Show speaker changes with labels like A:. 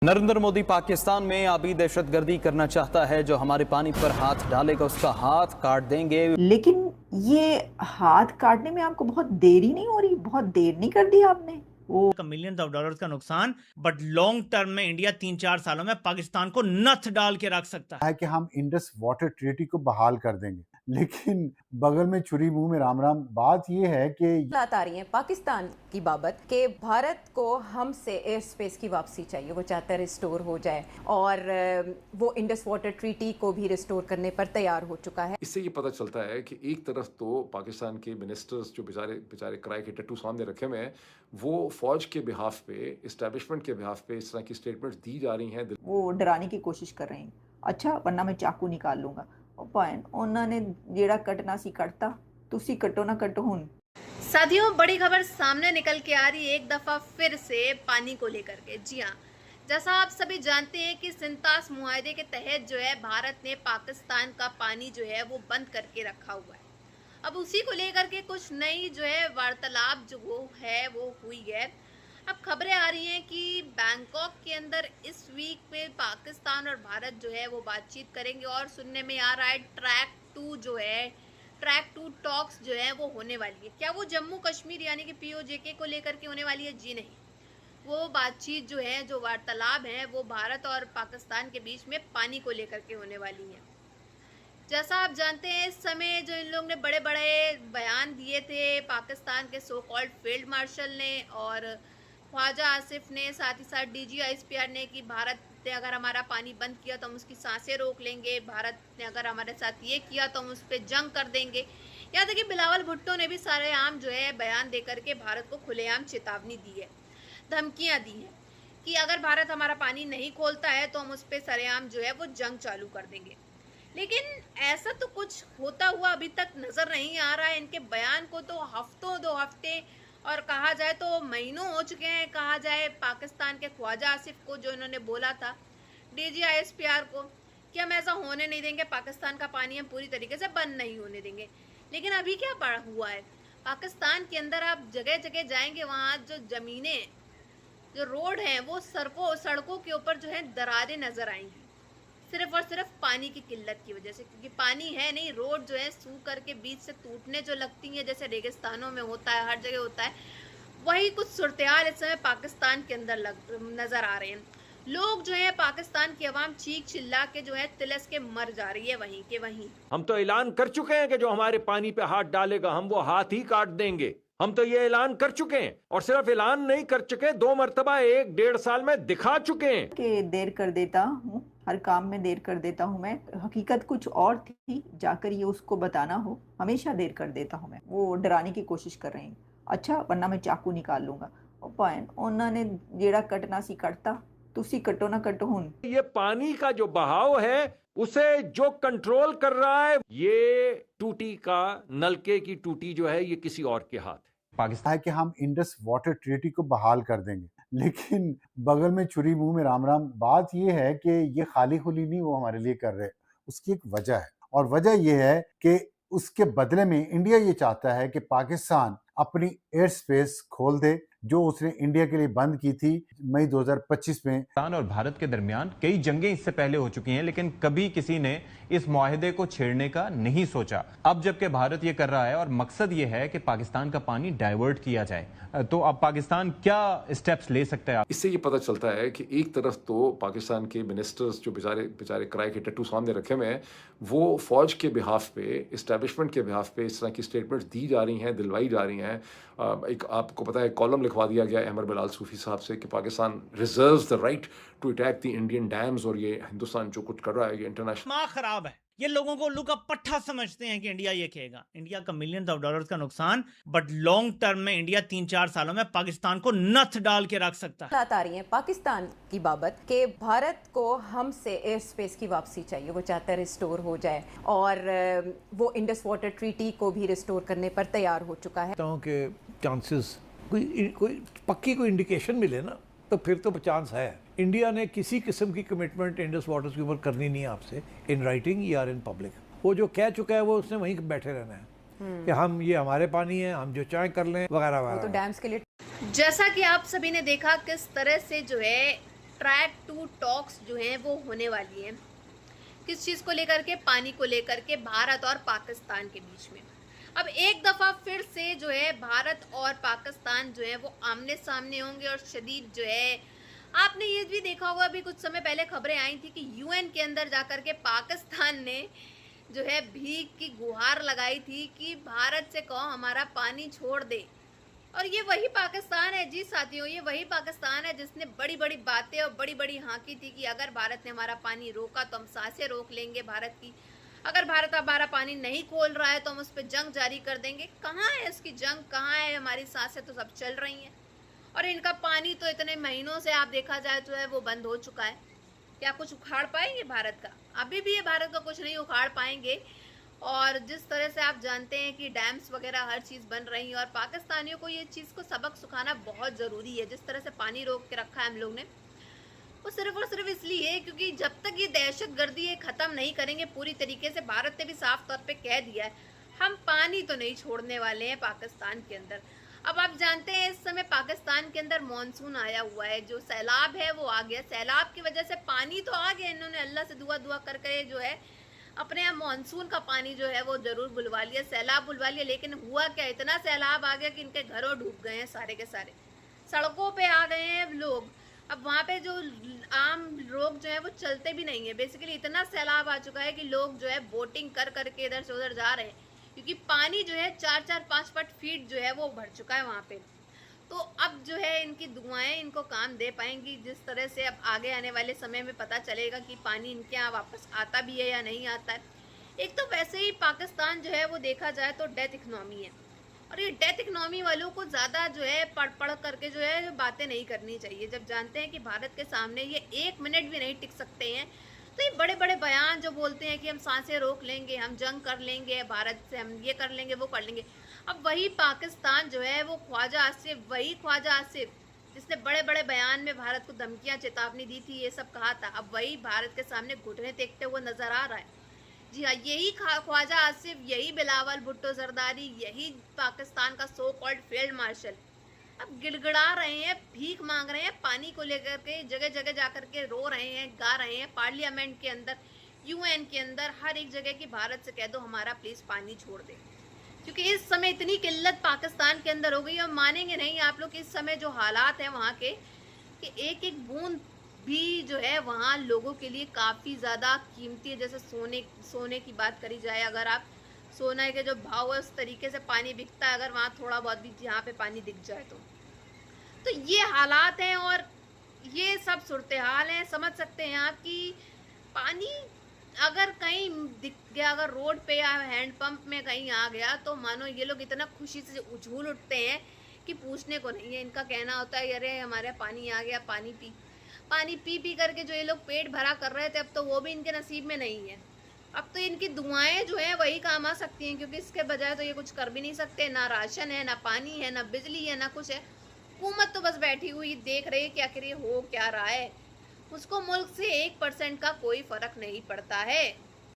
A: नरेंद्र मोदी पाकिस्तान में अभी दहशतगर्दी करना चाहता है। जो हमारे पानी पर हाथ डालेगा उसका हाथ काट देंगे।
B: लेकिन ये हाथ काटने में आपको बहुत देरी नहीं हो रही? बहुत देर नहीं कर दी आपने? वो
C: मिलियंस ऑफ डॉलर्स का नुकसान, बट लॉन्ग टर्म में इंडिया 3-4 सालों में पाकिस्तान को नथ डाल के रख सकता है
D: कि हम इंडस वाटर ट्रीटी को बहाल कर देंगे, लेकिन बगल में छुरी मुंह में राम राम। बात ये है कि
E: बात आ रही है पाकिस्तान की बाबत कि भारत को हमसे एयर स्पेस की वापसी चाहिए। वो चाहता है रिस्टोर हो जाए और वो इंडस वाटर ट्रीटी को भी रिस्टोर करने पर तैयार हो चुका है।
F: इससे ये पता चलता है कि एक तरफ तो पाकिस्तान के मिनिस्टर्स जो बेचारे किराए के टट्टू सामने रखे हुए हैं, वो फौज के बिहाफ पे, इस्टेब्लिशमेंट के बिहाफ पे इस तरह की स्टेटमेंट्स दी जा रही हैं।
B: वो डराने की कोशिश कर रहे हैं। अच्छा, वरना मैं चाकू निकाल लूंगा। ਉਹ ਭੈਣ ਉਹਨਾਂ ਨੇ ਜਿਹੜਾ ਕੱਟਣਾ ਸੀ ਕੱਟਤਾ, ਤੁਸੀਂ ਕੱਟੋ ਨਾ ਕੱਟੋ ਹੁਣ।
G: साथियों, बड़ी खबर सामने निकल के आ रही है एक दफा फिर से पानी को लेकर के। जी हाँ, जैसा आप सभी जानते हैं कि सिंतास मुआहदे के तहत जो है भारत ने पाकिस्तान का पानी जो है वो बंद करके रखा हुआ है। अब उसी को लेकर के कुछ नई जो है वार्तालाप जो वो है वो हुई है। अब खबरें आ रही हैं कि बैंकॉक के अंदर इस वीक में पाकिस्तान और भारत जो है वो बातचीत करेंगे और सुनने में आ रहा है ट्रैक टू टॉक्स जो है वो होने वाली है। क्या वो जम्मू कश्मीर यानी कि POJK को लेकर के होने वाली है? जी नहीं, वो बातचीत जो है, जो वार्तालाप है, वो भारत और पाकिस्तान के बीच में पानी को लेकर के होने वाली है। जैसा आप जानते हैं, इस समय जो इन लोगों ने बड़े बड़े बयान दिए थे पाकिस्तान के सो कॉल्ड फील्ड मार्शल ने और ख्वाजा आसिफ ने, साथ ही साथ DG ISPR ने, कि भारत ने अगर हमारा पानी बंद किया तो हम उसकी सांसें रोक लेंगे, भारत ने अगर हमारे साथ ये किया तो हम उस पर जंग कर देंगे। यहाँ तक कि बिलावल भुट्टो ने भी सारेआम जो है बयान देकर के भारत को खुलेआम चेतावनी दी है, धमकियाँ दी है कि अगर भारत हमारा पानी नहीं खोलता है तो हम उस पर सरेआम जो है वो जंग चालू कर देंगे। लेकिन ऐसा तो कुछ होता हुआ अभी तक नज़र नहीं आ रहा है। इनके बयान को तो हफ्तों 2 हफ्ते और कहा जाए तो महीनों हो चुके हैं। कहा जाए पाकिस्तान के ख्वाजा आसिफ को, जो इन्होंने बोला था DG ISPR को कि हम ऐसा होने नहीं देंगे, पाकिस्तान का पानी हम पूरी तरीके से बंद नहीं होने देंगे। लेकिन अभी क्या पड़ा हुआ है पाकिस्तान के अंदर? आप जगह जगह जाएंगे, वहाँ जो ज़मीनें, जो रोड हैं, वो सड़कों के ऊपर जो है दरारें नज़र आएंगी, सिर्फ और सिर्फ पानी की किल्लत की वजह से। क्योंकि पानी है नहीं, रोड जो है सूख करके बीच से टूटने जो लगती हैं, जैसे रेगिस्तानों में होता है, हर जगह होता है, वही कुछ सूरत-ए-हाल इस समय पाकिस्तान के अंदर नज़र आ रहे हैं। लोग जो है, पाकिस्तान की आवाम चीख चिल्ला के जो है तिलस के मर जा रही है वहीं के वहीं।
H: हम तो ऐलान कर चुके हैं कि जो हमारे पानी पे हाथ डालेगा हम वो हाथ ही काट देंगे। हम तो ये ऐलान कर चुके हैं, और सिर्फ ऐलान नहीं कर चुके, 2 मरतबा 1-1.5 साल में दिखा चुके हैं
B: कि देर कर देता हूँ, हर काम में देर कर देता हूँ मैं। हकीकत कुछ और थी, जाकर ये उसको बताना हो, हमेशा देर कर देता हूँ मैं। वो डराने की कोशिश कर रहे हैं। अच्छा, वरना मैं चाकू निकाल लूंगा। ਉਹ ਭੈਣ ਉਹਨਾਂ ਨੇ ਜਿਹੜਾ ਕੱਟਣਾ ਸੀ ਕੱਟਤਾ, ਤੁਸੀਂ ਕੱਟੋ ਨਾ ਕੱਟੋ ਹੁਣ।
H: ये पानी का जो बहाव है उसे जो कंट्रोल कर रहा है, ये टूटी का, नलके की टूटी जो है, ये किसी और के हाथ है।
D: पाकिस्तान कि हम इंडस वाटर ट्रीटी को बहाल कर देंगे, लेकिन बगल में छुरी मुंह में राम राम। बात ये है कि ये खाली खुली नहीं वो हमारे लिए कर रहे, उसकी एक वजह है, और वजह ये है कि उसके बदले में इंडिया ये चाहता है कि पाकिस्तान अपनी एयर स्पेस खोल दे, जो उसने इंडिया के लिए बंद की थी मई 2025 में।
I: पाकिस्तान और भारत के दरमियान कई जंगें इससे पहले हो चुकी हैं, लेकिन कभी किसी ने इस मुआहदे को छेड़ने का नहीं सोचा। अब जबकि भारत ये कर रहा है और मकसद ये है कि पाकिस्तान का पानी डाइवर्ट किया जाए, तो अब पाकिस्तान क्या स्टेप्स ले सकता है?
F: इससे ये पता चलता है कि एक तरफ तो पाकिस्तान के मिनिस्टर्स जो बेचारे किराए के टट्टू सामने रखे हुए हैं, वो फौज के बिहाफ पे, इस्टेब्लिशमेंट के बिहाफ पे इस तरह की स्टेटमेंट्स दी जा रही हैं, दिलवाई जा रही हैं। एक आपको पता है कॉलम लिखवा दिया गया अहमर बिलाल सूफी साहब से कि Pakistan reserves the right to attack the Indian dams, और ये हिंदुस्तान जो कुछ कर रहा है ये इंटरनेशनल।
C: दिमाग खराब है। ये लोगों को उल्लू का पट्टा समझते हैं कि इंडिया ये कहेगा। इंडिया का मिलियंस ऑफ डॉलर्स का नुकसान, बट लॉन्ग टर्म में इंडिया 3-4 सालों में पाकिस्तान को नथ डाल के रख सकता है।
E: बात आ रही है पाकिस्तान की बाबत कि भारत को हमसे एयर स्पेस की वापसी चाहिए। वो चाहता है रिस्टोर हो जाए और वो इंडस वाटर ट्रीटी को भी रिस्टोर करने पर तैयार हो चुका है।
J: के चांसेस कोई पक्की कोई इंडिकेशन मिले ना, तो फिर तो चांस है। इंडिया ने किसी किस्म की कमिटमेंट इंडस वाटर्स के ऊपर करनी नहीं है आपसे, इन राइटिंग या इन पब्लिक। वो जो कह चुका है वो उसने वहीं बैठे रहना है कि हम, ये हमारे पानी है, हम जो चाहे कर लें वगैरह वगैरह।
E: तो डैम्स के लिए
G: जैसा कि आप सभी ने देखा किस तरह से जो है ट्रैक 2 टॉक्स जो हैं वो होने वाली हैं। किस चीज़ को लेकर के? पानी को लेकर के, भारत और पाकिस्तान के बीच में। अब एक दफ़ा फिर से जो है भारत और पाकिस्तान जो है वो आमने सामने होंगे और शदीद जो है, आपने ये भी देखा होगा, अभी कुछ समय पहले खबरें आई थी कि यूएन के अंदर जाकर के पाकिस्तान ने जो है भीख की गुहार लगाई थी कि भारत से कहो हमारा पानी छोड़ दे। और ये वही पाकिस्तान है जी साथियों, ये वही पाकिस्तान है जिसने बड़ी बड़ी बातें और बड़ी बड़ी हाँकी थी कि अगर भारत ने हमारा पानी रोका तो हम सांसें रोक लेंगे भारत की, अगर भारत हमारा पानी नहीं खोल रहा है तो हम उस पर जंग जारी कर देंगे। कहाँ है इसकी जंग, कहाँ है? हमारी सांसें तो सब चल रही हैं और इनका पानी तो इतने महीनों से आप देखा जाए जो है वो बंद हो चुका है। क्या कुछ उखाड़ पाएंगे भारत का? अभी भी ये भारत का कुछ नहीं उखाड़ पाएंगे। और जिस तरह से आप जानते हैं कि डैम्स वगैरह हर चीज़ बन रही है और पाकिस्तानियों को ये चीज़ को सबक सिखाना बहुत ज़रूरी है। जिस तरह से पानी रोक के रखा है हम लोग ने, वो सिर्फ और सिर्फ इसलिए क्योंकि जब तक ये दहशतगर्दी ये ख़त्म नहीं करेंगे पूरी तरीके से, भारत ने भी साफ तौर पे कह दिया है हम पानी तो नहीं छोड़ने वाले हैं पाकिस्तान के अंदर। अब आप जानते हैं इस समय पाकिस्तान के अंदर मॉनसून आया हुआ है, जो सैलाब है वो आ गया। सैलाब की वजह से पानी तो आ गया, इन्होंने अल्लाह से दुआ करके जो है अपने यहाँ मानसून का पानी जो है वो जरूर बुलवा लिया, सैलाब बुलवा लिया। लेकिन हुआ क्या, इतना सैलाब आ गया कि इनके घरों डूब गए हैं सारे के सारे, सड़कों पे आ गए हैं लोग। अब वहाँ पे जो आम लोग जो है वो चलते भी नहीं है। बेसिकली इतना सैलाब आ चुका है कि लोग जो है बोटिंग कर करके इधर से उधर जा रहे हैं क्योंकि पानी जो है 4-5 फीट जो है वो भर चुका है वहाँ पे। तो अब जो है इनकी दुआएं इनको काम दे पाएंगी। जिस तरह से अब आगे आने वाले समय में पता चलेगा कि पानी इनके यहाँ वापस आता भी है या नहीं आता है। एक तो वैसे ही पाकिस्तान जो है वो देखा जाए तो डेथ इकनॉमी है और ये डेथ इकनॉमी वालों को ज़्यादा जो है पढ़ करके जो है बातें नहीं करनी चाहिए। जब जानते हैं कि भारत के सामने ये 1 मिनट भी नहीं टिक सकते हैं तो ये बड़े बड़े बयान जो बोलते हैं कि हम सांसें रोक लेंगे, हम जंग कर लेंगे भारत से, हम ये कर लेंगे वो कर लेंगे। अब वही पाकिस्तान जो है वो ख्वाजा आसिफ, वही ख्वाजा आसिफ जिसने बड़े बड़े बयान में भारत को धमकियां चेतावनी दी थी, ये सब कहा था, अब वही भारत के सामने घुटने टेकते हुए नजर आ रहा है। जी हाँ, यही ख्वाजा आसिफ, यही बिलावल भुट्टो जरदारी, यही पाकिस्तान का सो कॉल्ड फील्ड मार्शल अब गिड़गिड़ा रहे हैं, भीख मांग रहे हैं पानी को लेकर के, जगह जगह जाकर के रो रहे हैं, गा रहे हैं, पार्लियामेंट के अंदर, यूएन के अंदर, हर एक जगह की भारत से कह दो हमारा प्लीज पानी छोड़ दे। क्योंकि इस समय इतनी किल्लत पाकिस्तान के अंदर हो गई और मानेंगे नहीं आप लोग इस समय जो हालात हैं वहाँ के, कि एक एक बूंद भी जो है वहाँ लोगों के लिए काफ़ी ज़्यादा कीमती है। जैसे सोने की बात करी जाए, अगर आप सोने के जो भाव है उस तरीके से पानी बिकता है, अगर वहाँ थोड़ा बहुत भी यहाँ पे पानी दिख जाए तो ये हालात हैं और ये सब सूरत हाल हैं। समझ सकते हैं आप कि पानी अगर कहीं दिख गया, अगर रोड पे या हैंडपंप में कहीं आ गया तो मानो ये लोग इतना खुशी से उछूल उठते हैं कि पूछने को नहीं है। इनका कहना होता है अरे हमारे पानी आ गया, पानी पी करके जो ये लोग पेट भरा कर रहे थे अब तो वो भी इनके नसीब में नहीं है। अब तो इनकी दुआएं जो हैं वही काम आ सकती हैं क्योंकि इसके बजाय तो ये कुछ कर भी नहीं सकते। ना राशन है, ना पानी है, ना बिजली है, ना कुछ है। हुकूमत तो बस बैठी हुई देख रही है कि आखिर ये हो क्या रहा है। उसको मुल्क से 1% का कोई फर्क नहीं पड़ता है।